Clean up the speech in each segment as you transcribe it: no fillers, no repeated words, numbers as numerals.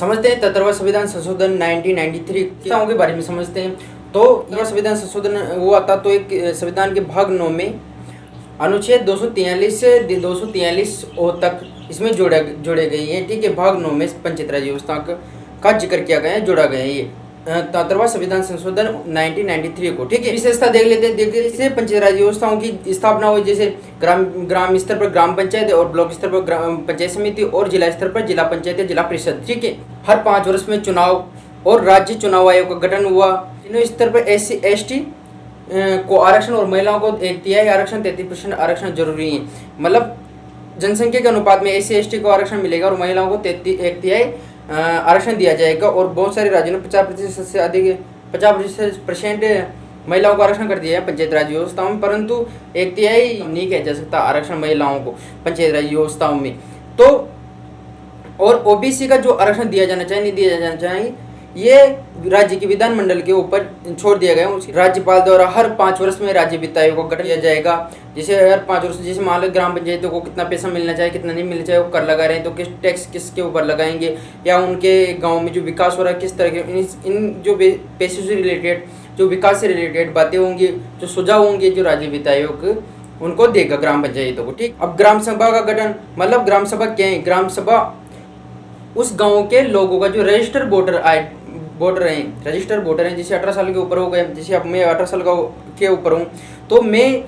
समझते हैं तत्व संविधान संशोधन 1993 के बारे में समझते हैं। तो यह संविधान संशोधन हुआ था तो एक संविधान के भाग 9 में अनुच्छेद 243 से 243 ओ तक इसमें जोड़े गए हैं। ठीक है, भाग 9 में पंचायत राज व्यवस्था का जिक्र किया गया है, जोड़ा गया है ये तत्व संविधान संशोधन 1993 को। ठीक है, विशेषता देख लेते हैं। देखिए, इससे पंचायत राज व्यवस्थाओं की स्थापना हुई, जैसे ग्राम स्तर पर ग्राम पंचायत और ब्लॉक स्तर पर पंचायत समिति और जिला स्तर पर जिला पंचायत या जिला परिषद। ठीक है, हर 5 वर्ष में चुनाव और राज्य चुनाव आयोग का गठन हुआ। तीनों स्तर पर SC ST को आरक्षण और महिलाओं को 1/3 आरक्षण 33% आरक्षण जरूरी है। मतलब जनसंख्या के अनुपात में SC ST को आरक्षण मिलेगा और महिलाओं को 1/3 आरक्षण दिया जाएगा। और बहुत सारे राज्यों ने 50% से अधिक 50% महिलाओं को आरक्षण कर दिया है पंचायत राज व्यवस्थाओं में, परंतु 1/3 नहीं कहा जा सकता आरक्षण महिलाओं को पंचायत राज व्यवस्थाओं में। तो और OBC का जो आरक्षण दिया जाना चाहिए, नहीं दिया जाना चाहिए, ये राज्य की विधानमंडल के ऊपर छोड़ दिया गया है। राज्यपाल द्वारा हर 5 वर्ष में राज्य वित्त आयोग को गठन किया जाएगा। जैसे हर 5 वर्ष, जैसे मान लो ग्राम पंचायतों को कितना पैसा मिलना चाहिए, कितना नहीं मिलना चाहिए, वो कर लगा रहे हैं, तो किस टैक्स किसके ऊपर लगाएंगे, या उनके गाँव में जो विकास हो रहा है किस तरह के इन जो पैसे से रिलेटेड, जो विकास से रिलेटेड बातें होंगी, जो सुझाव होंगे, जो राज्य वित्त आयोग उनको देगा ग्राम पंचायतों को। ठीक, अब ग्राम सभा का गठन, मतलब ग्राम सभा क्या है? ग्राम सभा उस गाँव के लोगों का जो रजिस्टर्ड वोटर हैं, रजिस्टर्ड वोटर हैं, जैसे 18 साल के ऊपर हो गए, जैसे अब मैं 18 साल के ऊपर हूँ, तो मैं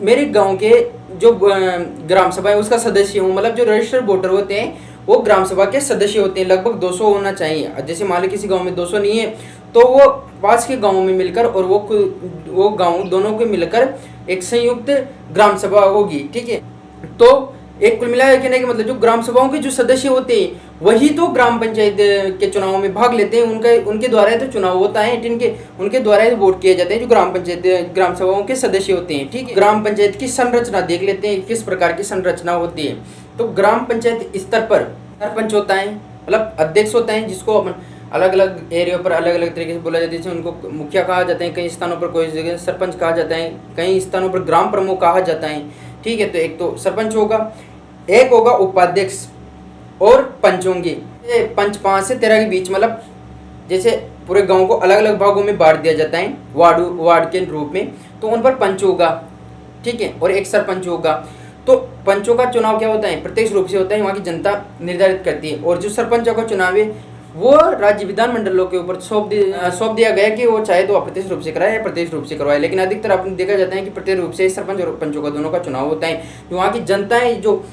मेरे गांव के जो ग्राम सभा है उसका सदस्य हूँ। मतलब जो रजिस्टर्ड वोटर होते हैं वो ग्राम सभा के सदस्य होते हैं। लगभग 200 होना चाहिए। जैसे मान लो किसी गांव में 200 नहीं है, तो वो पास के गाँव में मिलकर और वो गाँव दोनों को मिलकर एक संयुक्त ग्राम सभा होगी। ठीक है, तो एक कुल मिलाकर कहने का मतलब जो ग्राम सभाओं के जो सदस्य होते हैं वही तो ग्राम पंचायत के चुनाव में भाग लेते हैं। उनके द्वारा तो चुनाव होता है, जिनके उनके द्वारा वोट किए जाते हैं, जो ग्राम सभाओं के सदस्य होते हैं। ठीक है, ग्राम पंचायत की संरचना देख लेते हैं, किस प्रकार की संरचना होती है। तो ग्राम पंचायत स्तर पर सरपंच होता है, मतलब अध्यक्ष होता है, जिसको अपन अलग अलग एरिया पर अलग अलग तरीके से बोला जाता है। जैसे उनको मुखिया कहा जाता है, कई स्थानों पर कोई जगह सरपंच कहा जाता है, कई स्थानों पर ग्राम प्रमुख कहा जाता है। ठीक है, तो एक तो सरपंच होगा, एक होगा उपाध्यक्ष और पंच होंगे। पंच 5 से 13 के बीच, मतलब जैसे पूरे गांव को अलग अलग भागों में बांट दिया जाता है वार्ड के रूप में, तो उन पर पंच होगा। ठीक है, और एक सरपंच होगा। तो पंचों का चुनाव क्या होता है? प्रत्यक्ष रूप से होता है, वहाँ की जनता निर्धारित करती है। और जो सरपंचों का चुनाव है वो राज्य विधानमंडलों के ऊपर सौंप दिया गया कि वो चाहे तो अप्रत्यक्ष रूप से कराए या प्रत्यक्ष रूप से करवाए। लेकिन अधिकतर आपने देखा जाता है कि प्रत्यक्ष रूप से सरपंच और पंचों का दोनों का चुनाव होता है। जो वहाँ की जनता है जो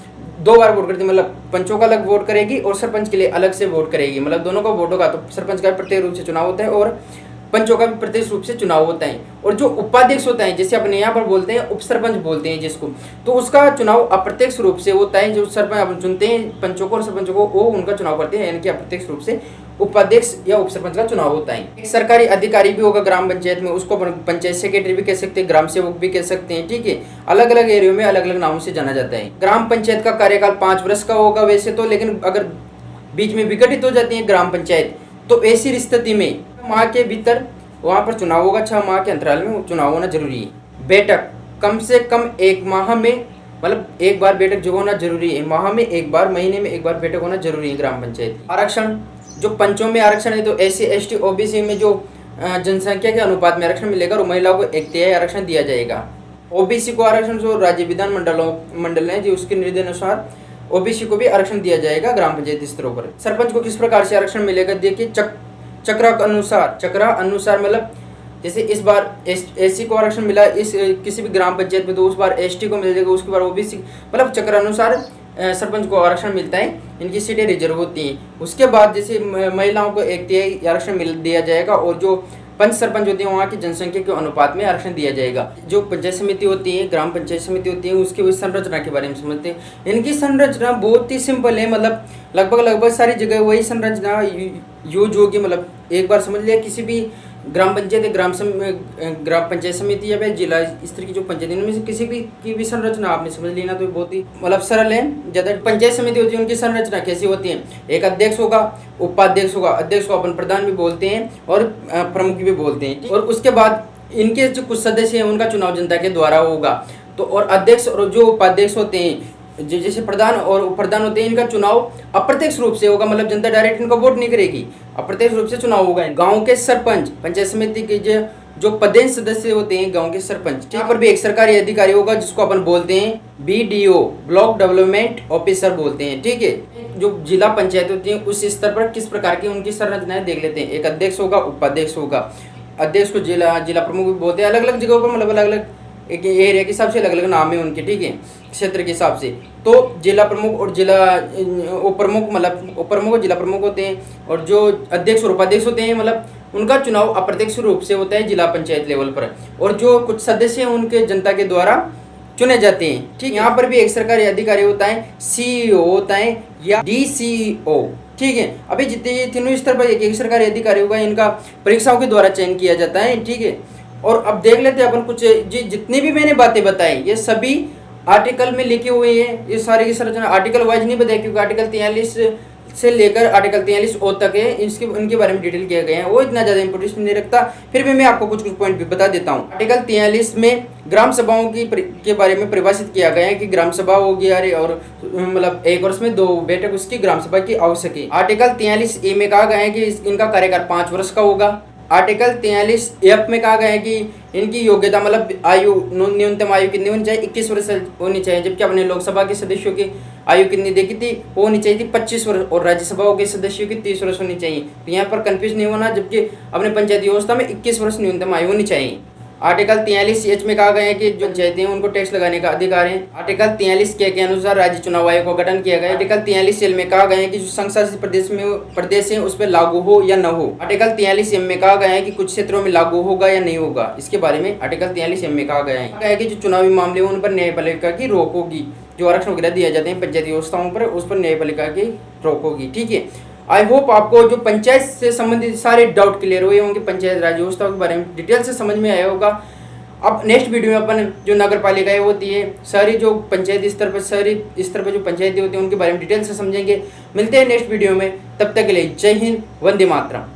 2 बार वोट करती है, मतलब पंचों का अलग वोट करेगी और सरपंच के लिए अलग से वोट करेगी। मतलब दोनों का वोट होगा, तो सरपंच का प्रत्यक्ष रूप से चुनाव होता है और पंचों का भी प्रत्यक्ष रूप से चुनाव होता है। और जो उपाध्यक्ष होता है, जैसे अपने यहाँ पर बोलते हैं उप सरपंच बोलते हैं जिसको, तो उसका चुनाव अप्रत्यक्ष रूप से होता है। जो सरपंच अपन चुनते हैं पंचों को और सरपंचों को, वो उनका चुनाव करते हैं, यानी कि अप्रत्यक्ष रूप से उपाध्यक्ष या उप सरपंच का चुनाव होता है। एक सरकारी अधिकारी भी होगा ग्राम पंचायत में, उसको पंचायत सेक्रेटरी भी कह सकते हैं, ग्राम सेवक भी कह सकते हैं। ठीक है, अलग अलग एरियो में अलग अलग नामों से जाना जाता है। ग्राम पंचायत का कार्यकाल 5 वर्ष का होगा वैसे तो, लेकिन अगर बीच में विघटित हो जाती है ग्राम पंचायत, तो ऐसी स्थिति में माह के भीतर वहाँ पर चुनाव होगा। 6 माह के अंतराल में चुनाव होना जरूरी है। बैठक कम से कम 1 माह में, मतलब एक बार बैठक जो होना जरूरी है, माह में 1 बार, महीने में 1 बार बैठक होना जरूरी है ग्राम पंचायत। आरक्षण, जो पंचों में आरक्षण है तो SC ST OBC में जो जनसंख्या के अनुपात में आरक्षण मिलेगा और महिलाओं को 1/3 आरक्षण दिया जाएगा। OBC को आरक्षण जो राज्य विधान मंडल है जो उसके निर्देशानुसार OBC को भी आरक्षण दिया जाएगा ग्राम पंचायत स्तरों पर। सरपंच को किस प्रकार से आरक्षण मिलेगा? देखिए, चक्रा अनुसार, मतलब जैसे इस बार SC को आरक्षण मिला इस किसी भी ग्राम पंचायत में, तो उस बार ST को मिल जाएगा, उसके बाद OBC, मतलब चक्रानुसार सरपंच को आरक्षण मिलता है। इनकी सीटें रिजर्व होती हैं। उसके बाद जैसे महिलाओं को 1/3 आरक्षण दिया जाएगा और जो पंच सरपंच होते हैं वहाँ की जनसंख्या के अनुपात में आरक्षण दिया जाएगा। जो पंचायत समिति होती है, ग्राम पंचायत समिति होती है, उसकी संरचना के बारे में समझते हैं। इनकी संरचना बहुत ही सिंपल है, मतलब लगभग सारी जगह वही संरचना यूज होगी। मतलब एक बार समझ लिया, किसी भी ग्राम पंचायत ग्राम पंचायत समिति या फिर जिला स्तर की जो पंचायत, इनमें से किसी भी की भी संरचना आपने समझ ली ना, तो बहुत ही मतलब सरल है। ज्यादा पंचायत समिति होती है, उनकी संरचना कैसी होती है? एक अध्यक्ष होगा, उपाध्यक्ष होगा, अध्यक्ष को अपन प्रधान भी बोलते हैं और प्रमुख भी बोलते हैं। और उसके बाद इनके जो कुछ सदस्य हैं उनका चुनाव जनता के द्वारा होगा। तो और अध्यक्ष और जो उपाध्यक्ष होते हैं जैसे प्रधान और उप प्रधान होते हैं, इनका चुनाव अप्रत्यक्ष रूप से होगा, मतलब जनता डायरेक्ट इनका वोट नहीं करेगी, अप्रत्यक्ष रूप से चुनाव होगा। गांव के सरपंच, पंचायत समिति के जो पदेन सदस्य होते हैं गांव के सरपंच, यहाँ पर भी एक सरकारी अधिकारी होगा जिसको अपन बोलते हैं BDO, ब्लॉक डेवलपमेंट ऑफिसर बोलते हैं। ठीक है, जो जिला पंचायत होती है उस स्तर पर किस प्रकार की उनकी संरचनाएं देख लेते हैं। एक अध्यक्ष होगा, उपाध्यक्ष होगा। अध्यक्ष को जिला प्रमुख भी बोलते हैं। अलग अलग जगहों पर मतलब अलग अलग एक एरिया के हिसाब से अलग अलग नाम है उनके। ठीक है, क्षेत्र के हिसाब से। तो जिला प्रमुख और जिला उप प्रमुख, मतलब उप प्रमुख और जिला प्रमुख होते हैं, और जो अध्यक्ष और उपाध्यक्ष होते हैं मतलब उनका चुनाव अप्रत्यक्ष रूप से होता है जिला पंचायत लेवल पर, और जो कुछ सदस्य हैं उनके जनता के द्वारा चुने जाते हैं। ठीक, यहाँ पर भी एक सरकारी अधिकारी होता है, CEO होता है या DCO। ठीक है, अभी जितने तीनों स्तर पर एक एक सरकारी अधिकारी होगा, इनका परीक्षाओं के द्वारा चयन किया जाता है। ठीक है, और अब देख लेते हैं अपन कुछ जितनी भी मैंने बातें बताई ये सभी आर्टिकल में लिखे हुए हैं। ये सारे की संरचना आर्टिकल वाइज नहीं बताया, क्योंकि आर्टिकल 43 से लेकर आर्टिकल 43O तक है, इनके बारे में डिटेल किया गया है, वो इतना ज़्यादा इंपोर्टेंस नहीं रखता। फिर भी मैं आपको कुछ पॉइंट भी बता देता हूँ। आर्टिकल 43 में ग्राम सभाओं के बारे में परिभाषित किया गया है कि ग्राम सभा होगी अरे, और मतलब 1 वर्ष में 2 बैठक उसकी ग्राम सभा की आवश्यक है। आर्टिकल 43A में कहा गया है कि इनका कार्यकाल 5 वर्ष का होगा। आर्टिकल 43F में कहा गया है कि इनकी योग्यता मतलब आयु, न्यूनतम आयु कितनी होनी चाहिए, 21 वर्ष होनी चाहिए। जबकि अपने लोकसभा के सदस्यों की आयु कितनी देखी थी, वो होनी चाहिए थी 25 वर्ष, और राज्यसभा के सदस्यों की 30 वर्ष होनी चाहिए। तो यहाँ पर कंफ्यूज नहीं होना, जबकि अपने पंचायती व्यवस्था में 21 वर्ष न्यूनतम आयु होनी चाहिए। आर्टिकल 43H में कहा गया है कि जो पंचायतें हैं उनको टैक्स लगाने का अधिकार है। आर्टिकल 43K के अनुसार राज्य चुनाव आयोग का गठन किया गया है। आर्टिकल 43L में कहा गया है कि जो संघ शासित प्रदेश है उस पर लागू हो या न हो। आर्टिकल 43M में कहा गया है कि कुछ क्षेत्रों में लागू होगा या नहीं होगा, इसके बारे में आर्टिकल 43M में कहा गया है कि जो चुनावी मामले उन पर न्यायपालिका की रोक होगी। जो आरक्षण वगैरह दिए जाते हैं पंचायती व्यवस्थाओं पर, उस पर न्यायपालिका की रोक होगी। ठीक है, आई होप आपको जो पंचायत से संबंधित सारे डाउट क्लियर हुए होंगे, पंचायत राज व्यवस्था के बारे में डिटेल से समझ में आया होगा। अब नेक्स्ट वीडियो में अपन जो नगर पालिकाएं होती है, सारी जो पंचायती स्तर पर, शहरी स्तर पर जो पंचायतें होती हैं उनके बारे में डिटेल से समझेंगे। मिलते हैं नेक्स्ट वीडियो में, तब तक के लिए जय हिंद, वंदे मातरम।